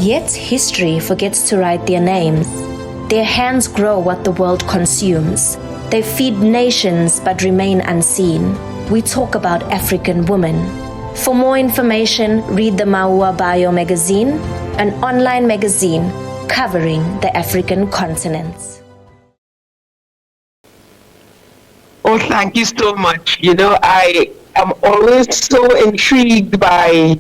Yet history forgets to write their names. Their hands grow what the world consumes. They feed nations but remain unseen. We talk about African women. For more information, read the Maua Bio magazine, an online magazine covering the African continent. Oh, thank you so much. You know, I am always so intrigued by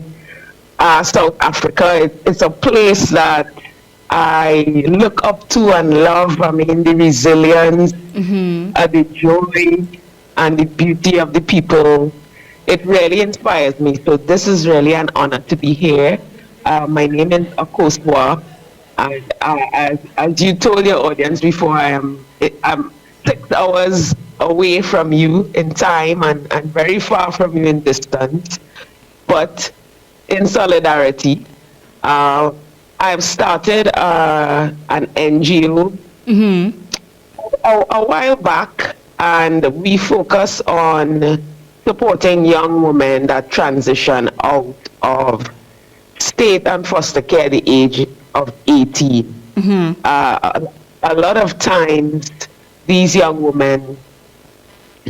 South Africa. It's a place that I look up to and love. I mean, the resilience, the joy, and the beauty of the people. It really inspires me. So this is really an honor to be here. My name is Akosua, and as you told your audience before, I'm 6 hours away from you in time and very far from you in distance. But in solidarity, I've started an NGO a while back, and we focus on supporting young women that transition out of state and foster care at the age of 18. A lot of times, these young women,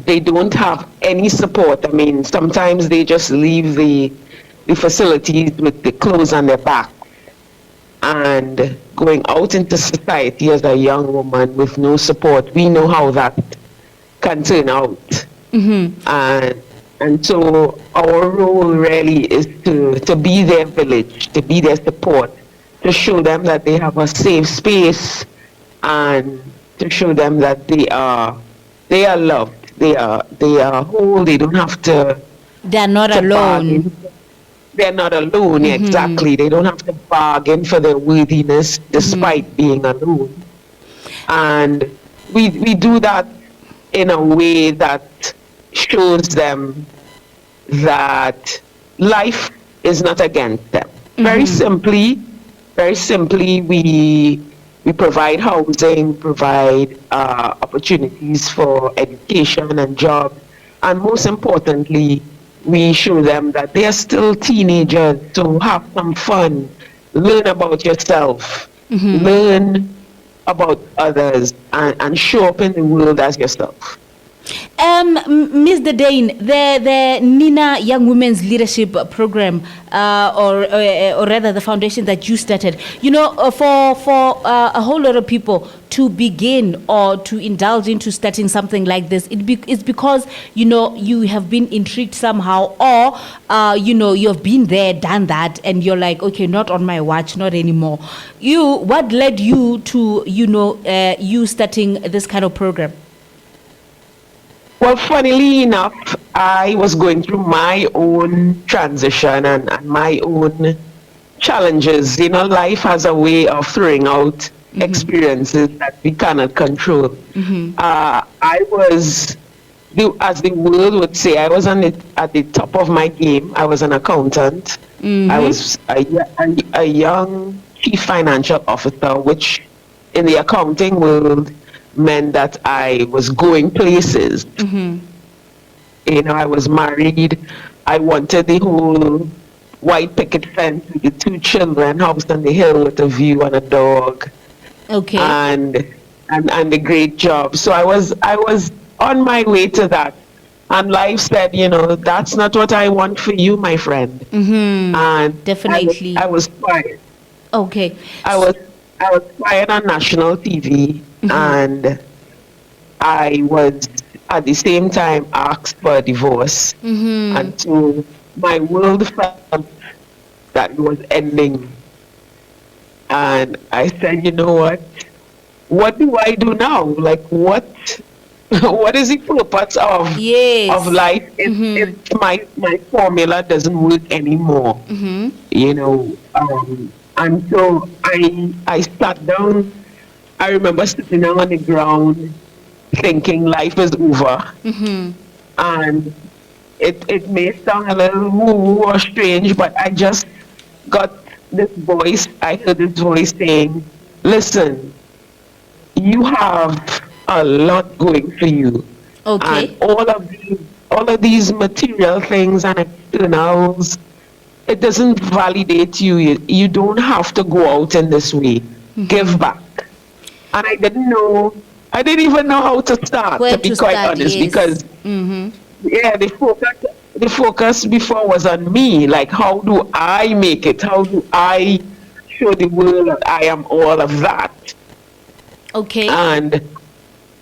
they don't have any support. I mean, sometimes they just leave the facilities with the clothes on their back and going out into society as a young woman with no support. We know how that can turn out. And so our role really is to be their village, to be their support, to show them that they have a safe space, and to show them that they are loved, they are whole, they don't have to. They're not alone. They're not alone, exactly. They don't have to bargain for their worthiness despite being alone. And we do that in a way that shows them that life is not against them. Very simply, we provide housing, provide opportunities for education and jobs, and most importantly, we show them that they are still teenagers, so have some fun, learn about yourself, learn about others, and show up in the world as yourself. Ms. Dardaine, the Nina Young Women's Leadership Program, or rather the foundation that you started, you know, for a whole lot of people to begin or to indulge into starting something like this, it's because, you know, you have been intrigued somehow, or, you know, you've been there, done that, and you're like, okay, not on my watch, not anymore. What led you to, you know, you starting this kind of program? Well, funnily enough, I was going through my own transition and my own challenges. You know, life has a way of throwing out experiences that we cannot control. I was, as the world would say, I was at the top of my game. I was an accountant. I was a young chief financial officer, which in the accounting world meant that I was going places. You know, I was married. I wanted the whole white picket fence with the 2 children, house on the hill with a view and a dog. Okay. And a great job. So I was on my way to that. And life said, you know, that's not what I want for you, my friend. And definitely. I was fired. Okay. I was fired on national TV. And I was at the same time asked for a divorce. And so my world felt that it was ending. And I said, you know what do I do now? Like, what is the purpose of life if my formula doesn't work anymore? You know, and so I sat down. I remember sitting down on the ground thinking life is over. And it may sound a little woo or strange, but I just got this voice. I heard this voice saying, listen, you have a lot going for you. Okay. And all of these material things and externals it doesn't validate you. You don't have to go out in this way. Give back. And I didn't even know how to start, Where to be to quite start, honest, yes. because the focus before was on me. Like, how do I make it? How do I show the world that I am all of that? Okay. And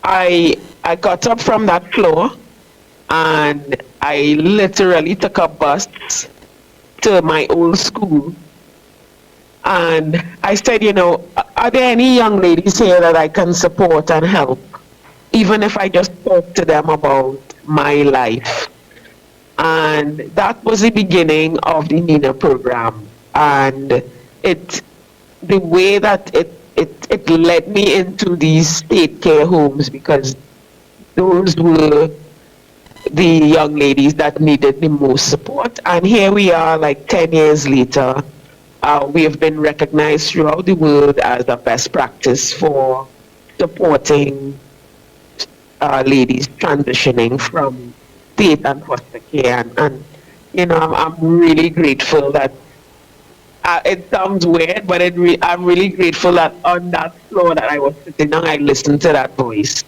I got up from that floor and I literally took a bus to my old school. And I said, are there any young ladies here that I can support and help? Even if I just talk to them about my life. And that was the beginning of the Nina program. And the way that it led me into these state care homes, because those were the young ladies that needed the most support. And here we are, like 10 years later. We have been recognized throughout the world as a best practice for supporting ladies transitioning from state and foster care. And I'm really grateful that it sounds weird, but I'm really grateful that on that floor that I was sitting on, I listened to that voice.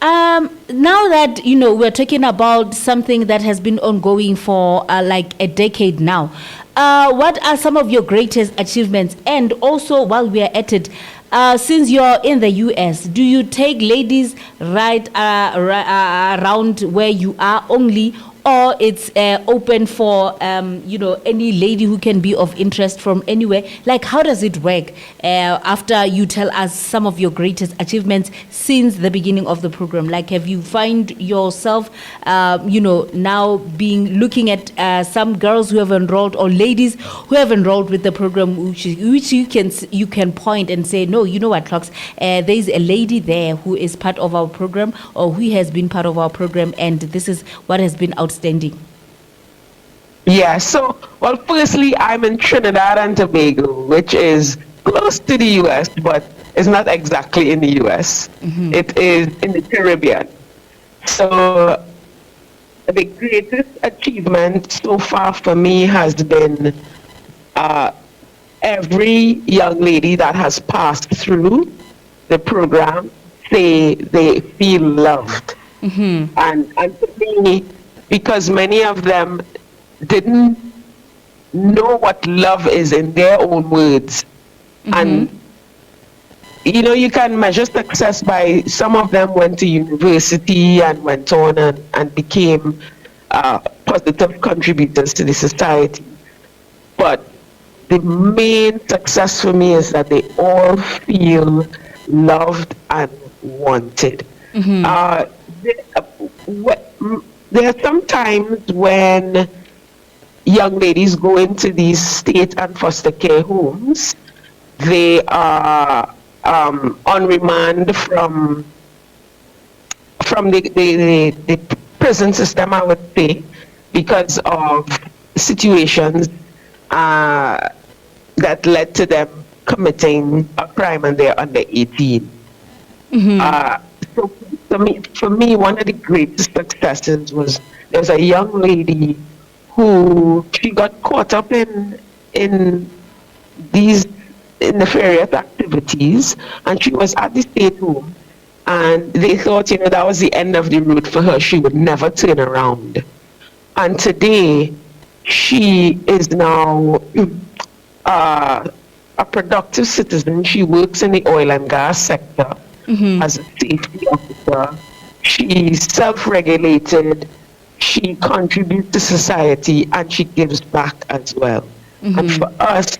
Now that we're talking about something that has been ongoing for like a decade now, what are some of your greatest achievements? And also, while we are at it, since you're in the US, do you take ladies right around where you are only, or it's open for any lady who can be of interest from anywhere? Like, how does it work? After you tell us some of your greatest achievements since the beginning of the program, like, have you find yourself now looking at some girls who have enrolled, or ladies who have enrolled with the program, which you can point and say, no, you know what, Clocks, there's a lady there who is part of our program, or who has been part of our program, and this is what has been outstanding? Yeah, so, well, firstly, I'm in Trinidad and Tobago, which is close to the US, but it's not exactly in the US. Mm-hmm. It is in the Caribbean. So the greatest achievement so far for me has been every young lady that has passed through the program, they feel loved. Mm-hmm. And for me, because many of them didn't know what love is in their own words. Mm-hmm. And you can measure success by, some of them went to university and went on and became positive contributors to the society. But the main success for me is that they all feel loved and wanted. Mm-hmm. There are some times when young ladies go into these state and foster care homes. They are on remand from the prison system, I would say, because of situations that led to them committing a crime and they're under 18. Mm-hmm. So for me, one of the greatest successes was, there was a young lady who, she got caught up in these nefarious activities, and she was at the state home, and they thought, that was the end of the road for her. She would never turn around. And today, she is now a productive citizen. She works in the oil and gas sector. Mm-hmm. As a safety officer. She's self-regulated, she contributes to society, and she gives back as well. Mm-hmm. And for us,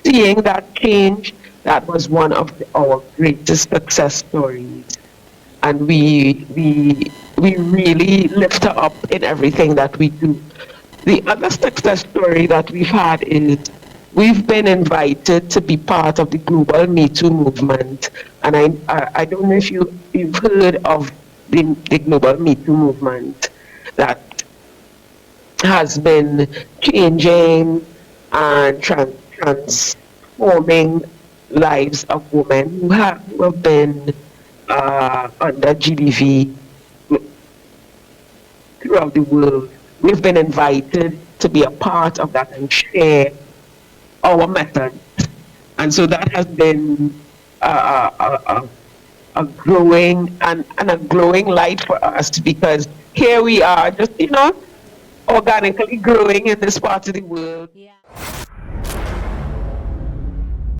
seeing that change, that was one of our greatest success stories. And we really lift her up in everything that we do. The other success story that we've had is, we've been invited to be part of the global Me Too movement. And I don't know if you've heard of the global Me Too movement that has been changing and transforming lives of women who have been under GBV throughout the world. We've been invited to be a part of that and share our method. And so that has been a growing and a glowing light for us, because here we are just, organically growing in this part of the world. Yeah.